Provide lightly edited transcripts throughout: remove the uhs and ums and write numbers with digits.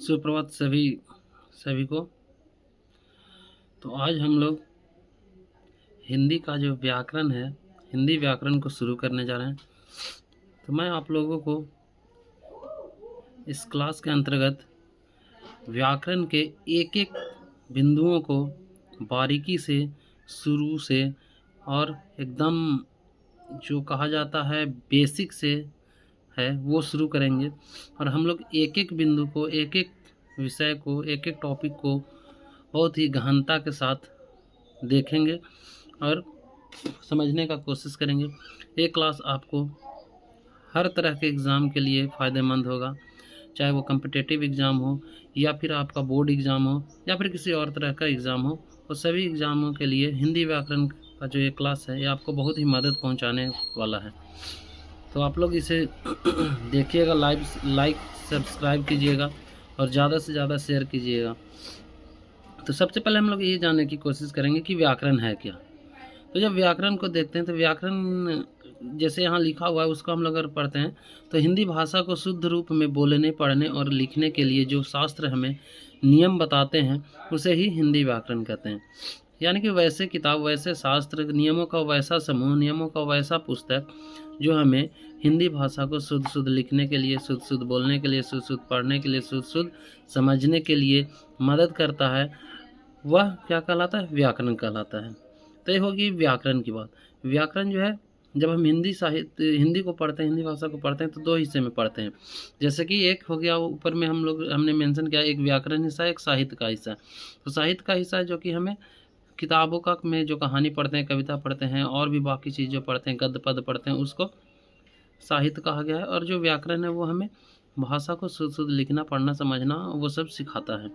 सुप्रभात सभी सभी को। तो आज हम लोग हिंदी का जो व्याकरण है, हिंदी व्याकरण को शुरू करने जा रहे हैं। तो मैं आप लोगों को इस क्लास के अंतर्गत व्याकरण के एक एक बिंदुओं को बारीकी से शुरू से और एकदम जो कहा जाता है बेसिक से है वो शुरू करेंगे। और हम लोग एक एक बिंदु को, एक एक विषय को, एक एक टॉपिक को बहुत ही गहनता के साथ देखेंगे और समझने का कोशिश करेंगे। ये क्लास आपको हर तरह के एग्ज़ाम के लिए फ़ायदेमंद होगा, चाहे वो कम्पिटिटिव एग्ज़ाम हो या फिर आपका बोर्ड एग्ज़ाम हो या फिर किसी और तरह का एग्ज़ाम हो। और सभी एग्ज़ामों के लिए हिंदी व्याकरण का जो ये क्लास है ये आपको बहुत ही मदद पहुंचाने वाला है। तो आप लोग इसे देखिएगा, लाइक सब्सक्राइब कीजिएगा और ज़्यादा से ज़्यादा शेयर कीजिएगा। तो सबसे पहले हम लोग ये जानने की कोशिश करेंगे कि व्याकरण है क्या। तो जब व्याकरण को देखते हैं तो व्याकरण जैसे यहाँ लिखा हुआ है उसको हम लोग अगर पढ़ते हैं तो हिंदी भाषा को शुद्ध रूप में बोलने, पढ़ने और लिखने के लिए जो शास्त्र हमें नियम बताते हैं उसे ही हिंदी व्याकरण कहते हैं। यानी कि वैसे किताब, वैसे शास्त्र, नियमों का वैसा समूह, नियमों का वैसा पुस्तक जो हमें हिंदी भाषा को शुद्ध शुद्ध लिखने के लिए, शुद्ध शुद्ध बोलने के लिए, शुद्ध शुद्ध पढ़ने के लिए, शुद्ध शुद्ध समझने के लिए मदद करता है, वह क्या कहलाता है? व्याकरण कहलाता है। तो ये होगी व्याकरण की बात। व्याकरण जो है, जब हम हिंदी को पढ़ते हैं, हिंदी भाषा को पढ़ते हैं तो दो हिस्से में पढ़ते हैं। जैसे कि एक हो गया, ऊपर में हमने मेंशन किया, एक व्याकरण हिस्सा, एक साहित्य का हिस्सा। तो साहित्य का हिस्सा जो कि हमें किताबों का में जो कहानी पढ़ते हैं, कविता पढ़ते हैं और भी बाकी चीज़ जो पढ़ते हैं, गद्य पद पढ़ते हैं, उसको साहित्य कहा गया है। और जो व्याकरण है वो हमें भाषा को शुद्ध शुद्ध लिखना, पढ़ना, समझना वो सब सिखाता है।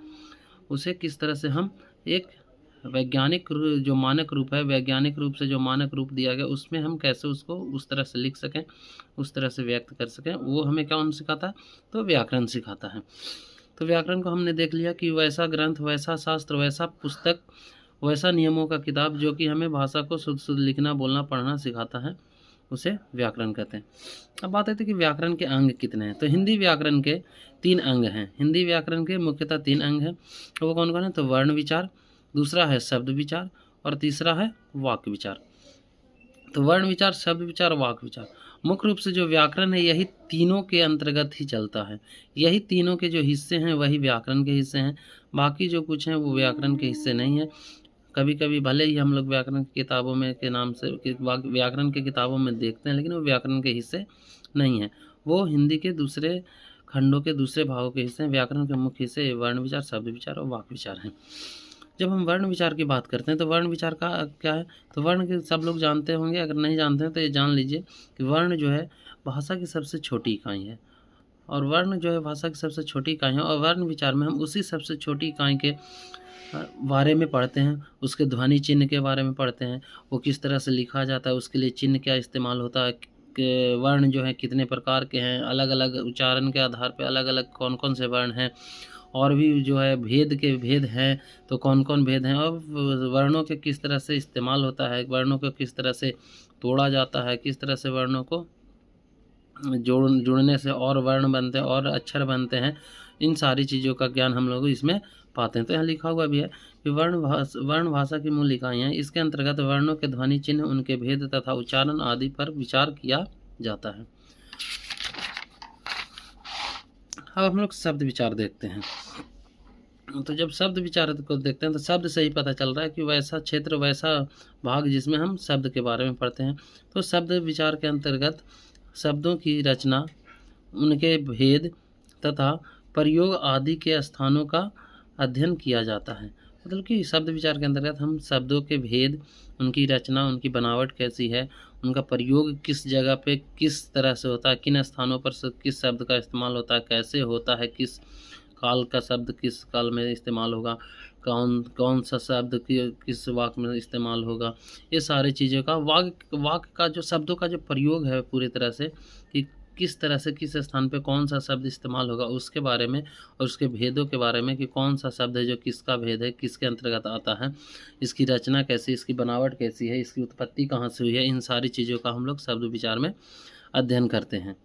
उसे किस तरह से हम एक वैज्ञानिक जो मानक रूप है, वैज्ञानिक रूप से जो मानक रूप दिया गया उसमें हम कैसे उसको उस तरह से लिख सकें, उस तरह से व्यक्त कर सकें, वो हमें कौन सिखाता है? तो व्याकरण सिखाता है। तो व्याकरण को हमने देख लिया कि वैसा ग्रंथ, वैसा शास्त्र, वैसा पुस्तक, वैसा नियमों का किताब जो कि हमें भाषा को शुद्ध शुद्ध लिखना, बोलना, पढ़ना सिखाता है, उसे व्याकरण कहते हैं। अब बात आती है कि व्याकरण के अंग कितने हैं। तो हिंदी व्याकरण के 3 अंग हैं। हिंदी व्याकरण के मुख्यतः 3 अंग हैं। वो कौन कौन है? तो वर्ण विचार, दूसरा है शब्द विचार और तीसरा है वाक्य विचार। तो वर्ण विचार, शब्द विचार, वाक्य विचार, मुख्य रूप से जो व्याकरण है यही तीनों के अंतर्गत ही चलता है। यही तीनों के जो हिस्से हैं वही व्याकरण के हिस्से हैं। बाकी जो कुछ हैं वो व्याकरण के हिस्से नहीं है। कभी कभी भले ही हम लोग व्याकरण की किताबों में के नाम से व्याकरण की किताबों में देखते हैं, लेकिन वो व्याकरण के हिस्से नहीं है। वो हिंदी के दूसरे खंडों के दूसरे भागों के हिस्से हैं। व्याकरण के मुख्य हिस्से वर्ण विचार, शब्द विचार और वाक्य विचार हैं। जब हम वर्ण विचार की बात करते हैं तो वर्ण विचार का क्या है? तो वर्ण के सब लोग जानते होंगे, अगर नहीं जानते हैं तो ये जान लीजिए कि वर्ण जो है भाषा की सबसे छोटी इकाई है। और वर्ण जो है भाषा की सबसे छोटी इकाई है। और वर्ण विचार में हम उसी सबसे छोटी इकाई के बारे में पढ़ते हैं, उसके ध्वनि चिन्ह के बारे में पढ़ते हैं, वो किस तरह से लिखा जाता है, उसके लिए चिन्ह क्या इस्तेमाल होता है, वर्ण जो है कितने प्रकार के हैं, अलग अलग उच्चारण के आधार पर अलग अलग कौन कौन से वर्ण हैं, और भी जो है भेद हैं तो कौन कौन भेद हैं, और वर्णों के किस तरह से इस्तेमाल होता है, वर्णों को किस तरह से तोड़ा जाता है, किस तरह से वर्णों को जुड़ने से और वर्ण बनते हैं और अक्षर बनते हैं। इन सारी चीज़ों का ज्ञान हम लोग इसमें पाते हैं। तो यहाँ लिखा हुआ भी है कि वर्ण भाषा की मूल इकाइयाँ। इसके अंतर्गत वर्णों के ध्वनि चिन्ह, उनके भेद तथा उच्चारण आदि पर विचार किया जाता है। अब हम लोग शब्द विचार देखते हैं। तो जब शब्द विचार को देखते हैं तो शब्द से ही पता चल रहा है कि वैसा क्षेत्र, वैसा भाग जिसमें हम शब्द के बारे में पढ़ते हैं। तो शब्द विचार के अंतर्गत शब्दों की रचना, उनके भेद तथा प्रयोग आदि के स्थानों का अध्ययन किया जाता है। मतलब कि शब्द विचार के अंतर्गत हम शब्दों के भेद, उनकी रचना, उनकी बनावट कैसी है, उनका प्रयोग किस जगह पे किस तरह से होता है, किन स्थानों पर किस शब्द का इस्तेमाल होता है, कैसे होता है, किस काल का शब्द किस काल में इस्तेमाल होगा, कौन सा शब्द किस वाक्य में इस्तेमाल होगा, ये सारी चीज़ों का वाक्य का जो शब्दों का जो प्रयोग है पूरी तरह से, कि किस तरह से किस स्थान पे कौन सा शब्द इस्तेमाल होगा उसके बारे में, और उसके भेदों के बारे में कि कौन सा शब्द है जो किसका भेद है, किसके अंतर्गत आता है, इसकी रचना कैसी, इसकी बनावट कैसी है, इसकी उत्पत्ति कहाँ से हुई है, इन सारी चीज़ों का हम लोग शब्द विचार में अध्ययन करते हैं।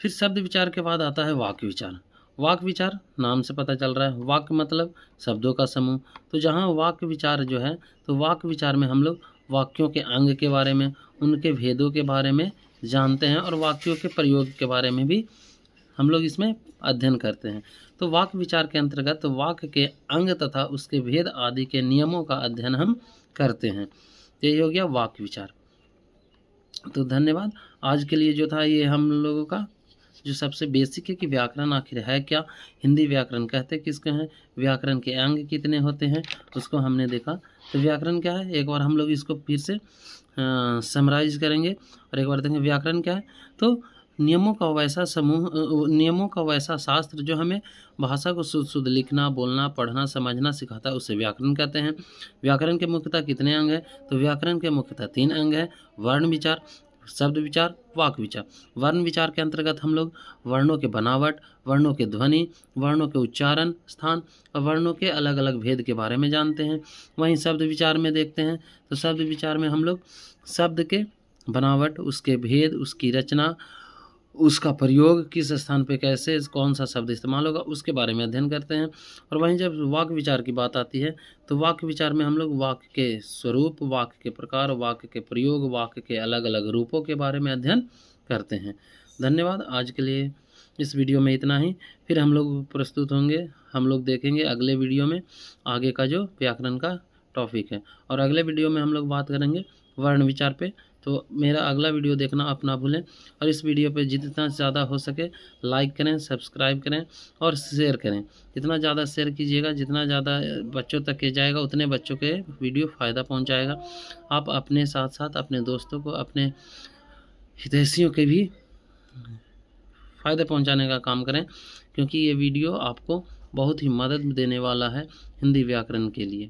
फिर शब्द विचार के बाद आता है वाक्य विचार। वाक्य विचार नाम से पता चल रहा है, वाक्य मतलब शब्दों का समूह। तो जहाँ वाक्य विचार जो है, तो वाक्य विचार में हम लोग वाक्यों के अंग के बारे में, उनके भेदों के बारे में जानते हैं और वाक्यों के प्रयोग के बारे में भी हम लोग इसमें अध्ययन करते हैं। तो वाक्य विचार के अंतर्गत वाक्य के अंग तथा उसके भेद आदि के नियमों का अध्ययन हम करते हैं। यही हो गया वाक्य विचार। तो धन्यवाद। आज के लिए जो था ये हम लोगों का जो सबसे बेसिक है कि व्याकरण आखिर है क्या, हिंदी व्याकरण कहते किसको हैं, व्याकरण के अंग कितने होते हैं, उसको हमने देखा। तो व्याकरण क्या है, एक बार हम लोग इसको फिर से समराइज करेंगे और एक बार देखेंगे व्याकरण क्या है। तो नियमों का वैसा समूह, नियमों का वैसा शास्त्र जो हमें भाषा को शुद्ध शुद्ध लिखना, बोलना, पढ़ना, समझना सिखाता है, उसे व्याकरण कहते हैं। व्याकरण के मुख्यतः कितने अंग हैं, तो व्याकरण के मुख्यतः 3 अंग हैं, वर्ण विचार, शब्द विचार, वाक्य विचार। वर्ण विचार के अंतर्गत हम लोग वर्णों के बनावट, वर्णों के ध्वनि, वर्णों के उच्चारण स्थान और वर्णों के अलग अलग भेद के बारे में जानते हैं। वहीं शब्द विचार में देखते हैं, तो शब्द विचार में हम लोग शब्द के बनावट, उसके भेद, उसकी रचना, उसका प्रयोग किस स्थान पे कैसे कौन सा शब्द इस्तेमाल होगा, उसके बारे में अध्ययन करते हैं। और वहीं जब वाक्य विचार की बात आती है, तो वाक्य विचार में हम लोग वाक्य के स्वरूप, वाक्य के प्रकार, वाक्य के प्रयोग, वाक्य के अलग अलग रूपों के बारे में अध्ययन करते हैं। धन्यवाद। आज के लिए इस वीडियो में इतना ही। फिर हम लोग प्रस्तुत होंगे, हम लोग देखेंगे अगले वीडियो में आगे का जो व्याकरण का टॉपिक है, और अगले वीडियो में हम लोग बात करेंगे वर्ण विचार पे। तो मेरा अगला वीडियो देखना आप ना भूलें, और इस वीडियो पे जितना ज़्यादा हो सके लाइक करें, सब्सक्राइब करें और शेयर करें। जितना ज़्यादा शेयर कीजिएगा, जितना ज़्यादा बच्चों तक के जाएगा, उतने बच्चों के वीडियो फ़ायदा पहुंचाएगा। आप अपने साथ साथ अपने दोस्तों को, अपने हितैषियों के भी फ़ायदा पहुंचाने का काम करें, क्योंकि ये वीडियो आपको बहुत ही मदद देने वाला है हिंदी व्याकरण के लिए।